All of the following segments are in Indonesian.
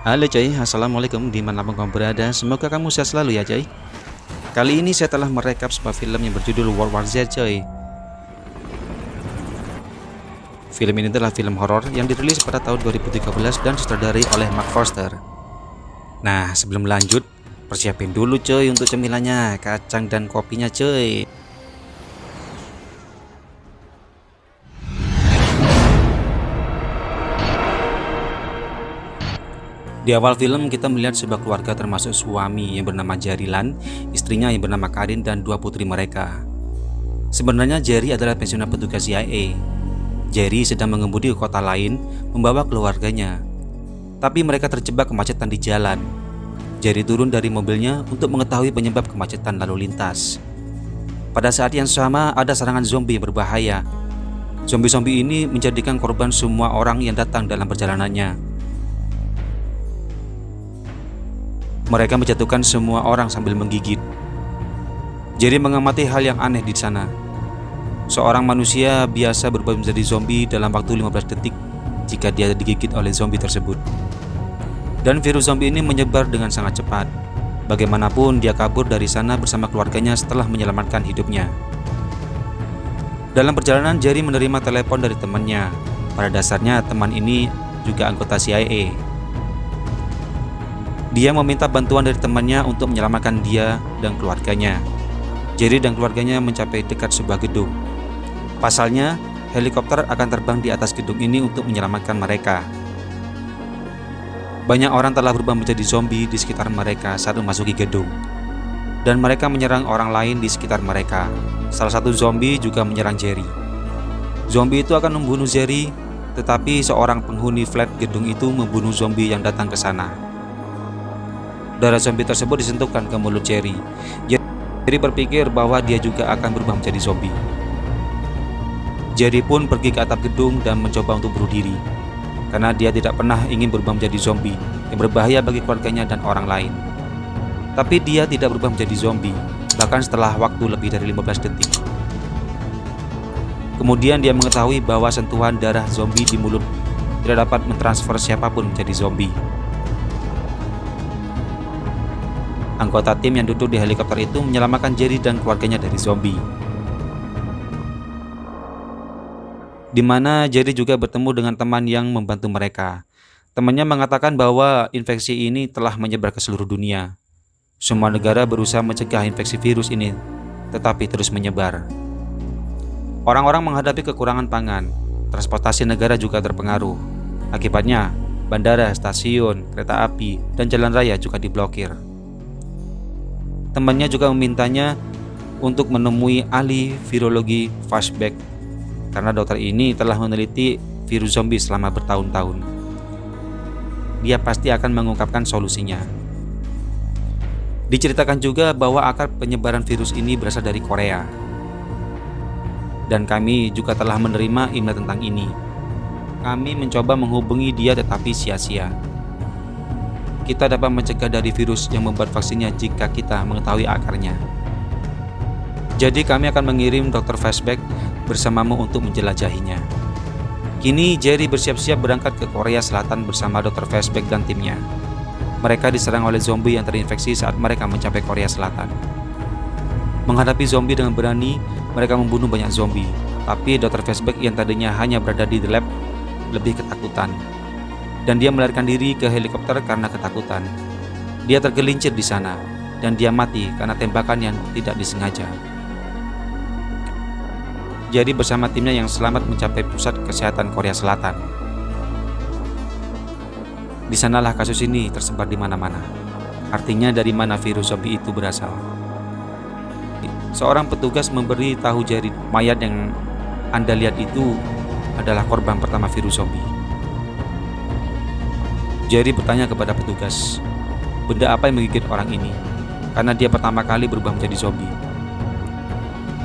Halo coy, assalamualaikum dimanapun kamu berada. Semoga kamu sehat selalu ya coy. Kali ini saya telah merekap sebuah film yang berjudul World War Z coy. Film ini adalah film horor yang dirilis pada tahun 2013 dan sutradarai oleh Mark Forster. Nah, sebelum lanjut, persiapin dulu coy untuk cemilannya, kacang dan kopinya coy. Di awal film kita melihat sebuah keluarga termasuk suami yang bernama Jarilan, istrinya yang bernama Karin dan dua putri mereka. Sebenarnya Jerry adalah pensiunan petugas CIA. Jerry sedang mengemudi ke kota lain membawa keluarganya. Tapi mereka terjebak kemacetan di jalan. Jerry turun dari mobilnya untuk mengetahui penyebab kemacetan lalu lintas. Pada saat yang sama ada serangan zombie yang berbahaya. Zombie-zombie ini menjadikan korban semua orang yang datang dalam perjalanannya. Mereka menjatuhkan semua orang sambil menggigit. Jerry mengamati hal yang aneh di sana. Seorang manusia biasa berubah menjadi zombie dalam waktu 15 detik jika dia digigit oleh zombie tersebut. Dan virus zombie ini menyebar dengan sangat cepat. Bagaimanapun dia kabur dari sana bersama keluarganya setelah menyelamatkan hidupnya. Dalam perjalanan Jerry menerima telepon dari temannya. Pada dasarnya teman ini juga anggota CIA. Dia meminta bantuan dari temannya untuk menyelamatkan dia dan keluarganya. Jerry dan keluarganya mencapai dekat sebuah gedung. Pasalnya, helikopter akan terbang di atas gedung ini untuk menyelamatkan mereka. Banyak orang telah berubah menjadi zombie di sekitar mereka saat memasuki gedung. Dan mereka menyerang orang lain di sekitar mereka. Salah satu zombie juga menyerang Jerry. Zombie itu akan membunuh Jerry, tetapi seorang penghuni flat gedung itu membunuh zombie yang datang ke sana. Darah zombie tersebut disentuhkan ke mulut Jerry. Jerry berpikir bahwa dia juga akan berubah menjadi zombie. Jerry pun pergi ke atap gedung dan mencoba untuk bunuh diri, karena dia tidak pernah ingin berubah menjadi zombie yang berbahaya bagi keluarganya dan orang lain. Tapi dia tidak berubah menjadi zombie, bahkan setelah waktu lebih dari 15 detik. Kemudian dia mengetahui bahwa sentuhan darah zombie di mulut tidak dapat mentransfer siapapun menjadi zombie. Anggota tim yang duduk di helikopter itu menyelamatkan Jerry dan keluarganya dari zombie. Di mana Jerry juga bertemu dengan teman yang membantu mereka. Temannya mengatakan bahwa infeksi ini telah menyebar ke seluruh dunia. Semua negara berusaha mencegah infeksi virus ini, tetapi terus menyebar. Orang-orang menghadapi kekurangan pangan. Transportasi negara juga terpengaruh. Akibatnya, bandara, stasiun, kereta api, dan jalan raya juga diblokir. Temannya juga memintanya untuk menemui ahli virologi Fashback karena dokter ini telah meneliti virus zombie selama bertahun-tahun. Dia pasti akan mengungkapkan solusinya. Diceritakan juga bahwa akar penyebaran virus ini berasal dari Korea. Dan kami juga telah menerima email tentang ini. Kami mencoba menghubungi dia tetapi sia-sia. Kita dapat mencegah dari virus yang membuat vaksinnya jika kita mengetahui akarnya. Jadi kami akan mengirim Dr. Fashback bersamamu untuk menjelajahinya. Kini Jerry bersiap-siap berangkat ke Korea Selatan bersama Dr. Fashback dan timnya. Mereka diserang oleh zombie yang terinfeksi saat mereka mencapai Korea Selatan. Menghadapi zombie dengan berani, mereka membunuh banyak zombie. Tapi Dr. Fashback yang tadinya hanya berada di lab lebih ketakutan. Dan dia melarikan diri ke helikopter karena ketakutan. Dia tergelincir di sana, dan dia mati karena tembakan yang tidak disengaja. Jadi bersama timnya yang selamat mencapai pusat kesehatan Korea Selatan. Di sanalah kasus ini tersebar di mana-mana. Artinya dari mana virus zombie itu berasal. Seorang petugas memberi tahu Jerry mayat yang Anda lihat itu adalah korban pertama virus zombie. Jerry bertanya kepada petugas, benda apa yang menggigit orang ini? Karena dia pertama kali berubah menjadi zombie.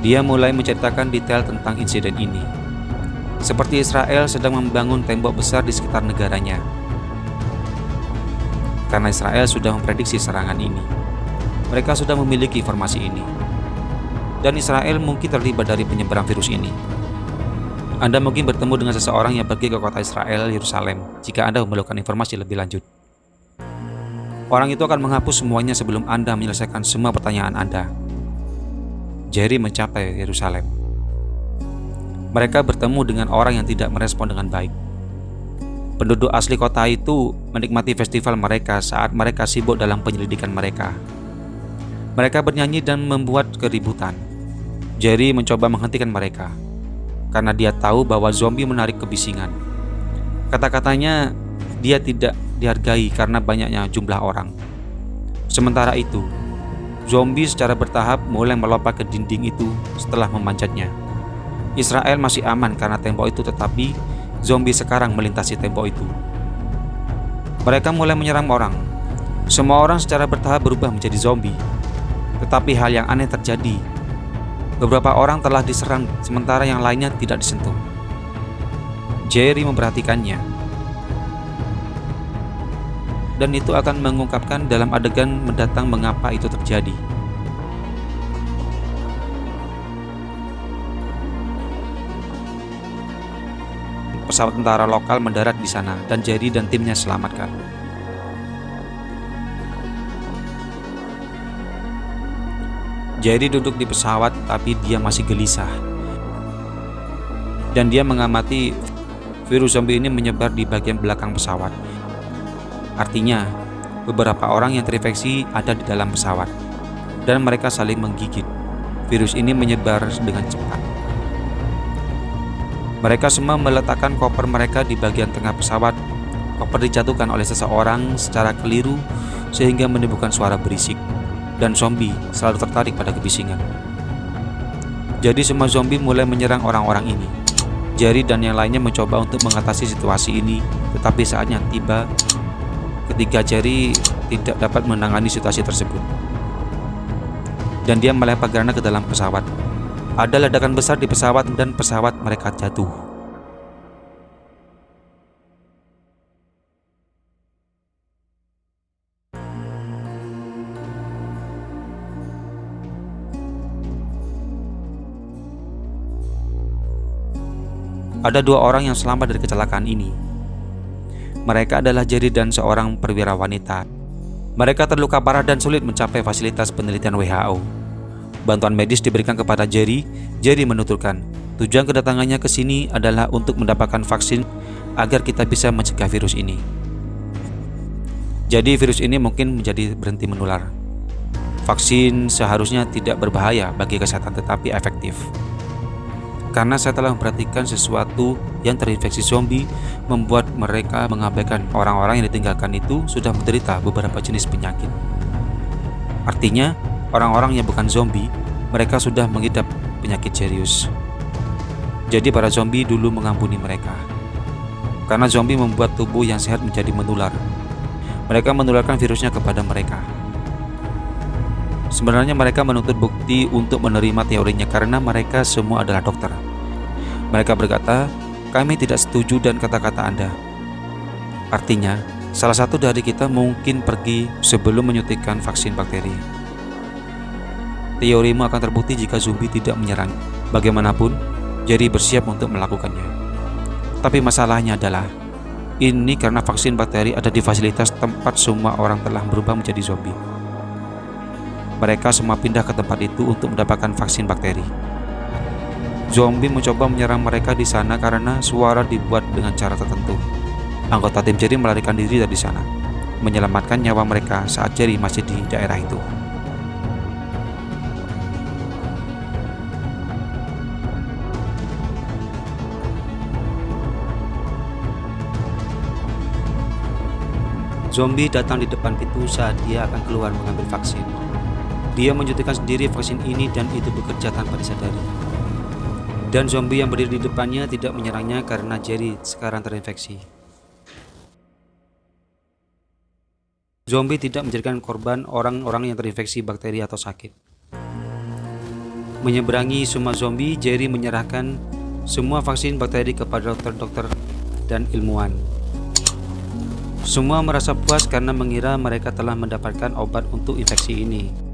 Dia mulai menceritakan detail tentang insiden ini. Seperti Israel sedang membangun tembok besar di sekitar negaranya. Karena Israel sudah memprediksi serangan ini. Mereka sudah memiliki informasi ini. Dan Israel mungkin terlibat dari penyebaran virus ini. Anda mungkin bertemu dengan seseorang yang pergi ke kota Israel, Yerusalem, jika Anda memerlukan informasi lebih lanjut. Orang itu akan menghapus semuanya sebelum Anda menyelesaikan semua pertanyaan Anda. Jerry mencapai Yerusalem. Mereka bertemu dengan orang yang tidak merespon dengan baik. Penduduk asli kota itu menikmati festival mereka saat mereka sibuk dalam penyelidikan mereka. Mereka bernyanyi dan membuat keributan. Jerry mencoba menghentikan mereka karena dia tahu bahwa zombie menarik kebisingan. Kata-katanya dia tidak dihargai karena banyaknya jumlah orang. Sementara itu, zombie secara bertahap mulai melompat ke dinding itu setelah memanjatnya. Israel masih aman karena tembok itu, tetapi zombie sekarang melintasi tembok itu. Mereka mulai menyerang orang. Semua orang secara bertahap berubah menjadi zombie. Tetapi hal yang aneh terjadi. Beberapa orang telah diserang sementara yang lainnya tidak disentuh. Jerry memperhatikannya. Dan itu akan mengungkapkan dalam adegan mendatang mengapa itu terjadi. Pesawat tentara lokal mendarat di sana dan Jerry dan timnya selamatkan. Jerry duduk di pesawat tapi dia masih gelisah. Dan dia mengamati virus zombie ini menyebar di bagian belakang pesawat. Artinya, beberapa orang yang terinfeksi ada di dalam pesawat dan mereka saling menggigit. Virus ini menyebar dengan cepat. Mereka semua meletakkan koper mereka di bagian tengah pesawat. Koper dijatuhkan oleh seseorang secara keliru sehingga menimbulkan suara berisik. Dan zombie selalu tertarik pada kebisingan. Jadi semua zombie mulai menyerang orang-orang ini. Jerry dan yang lainnya mencoba untuk mengatasi situasi ini, tetapi saatnya tiba ketika Jerry tidak dapat menangani situasi tersebut. Dan dia melempar granat ke dalam pesawat. Ada ledakan besar di pesawat dan pesawat mereka jatuh. Ada 2 orang yang selamat dari kecelakaan ini. Mereka adalah Jerry dan seorang perwira wanita. Mereka terluka parah dan sulit mencapai fasilitas penelitian WHO. Bantuan medis diberikan kepada Jerry. Jerry menuturkan, tujuan kedatangannya ke sini adalah untuk mendapatkan vaksin agar kita bisa mencegah virus ini. Jadi virus ini mungkin menjadi berhenti menular. Vaksin seharusnya tidak berbahaya bagi kesehatan tetapi efektif. Karena saya telah memperhatikan sesuatu yang terinfeksi zombie membuat mereka mengabaikan orang-orang yang ditinggalkan itu sudah menderita beberapa jenis penyakit. Artinya, orang-orang yang bukan zombie, mereka sudah mengidap penyakit serius. Jadi para zombie dulu mengampuni mereka. Karena zombie membuat tubuh yang sehat menjadi menular. Mereka menularkan virusnya kepada mereka. Sebenarnya mereka menuntut bukti untuk menerima teorinya karena mereka semua adalah dokter. Mereka berkata, kami tidak setuju dan kata-kata Anda. Artinya, salah satu dari kita mungkin pergi sebelum menyuntikkan vaksin bakteri. Teorimu akan terbukti jika zombie tidak menyerang. Bagaimanapun, Jerry bersiap untuk melakukannya. Tapi masalahnya adalah, ini karena vaksin bakteri ada di fasilitas tempat semua orang telah berubah menjadi zombie. Mereka semua pindah ke tempat itu untuk mendapatkan vaksin bakteri. Zombie mencoba menyerang mereka di sana karena suara dibuat dengan cara tertentu. Anggota tim Jerry melarikan diri dari sana, menyelamatkan nyawa mereka saat Jerry masih di daerah itu. Zombie datang di depan pintu saat dia akan keluar mengambil vaksin. Dia menyuntikkan sendiri vaksin ini dan itu bekerja tanpa disadari. Dan zombie yang berdiri di depannya tidak menyerangnya karena Jerry sekarang terinfeksi. Zombie tidak menjadikan korban orang-orang yang terinfeksi bakteri atau sakit. Menyeberangi semua zombie, Jerry menyerahkan semua vaksin bakteri kepada dokter-dokter dan ilmuwan. Semua merasa puas karena mengira mereka telah mendapatkan obat untuk infeksi ini.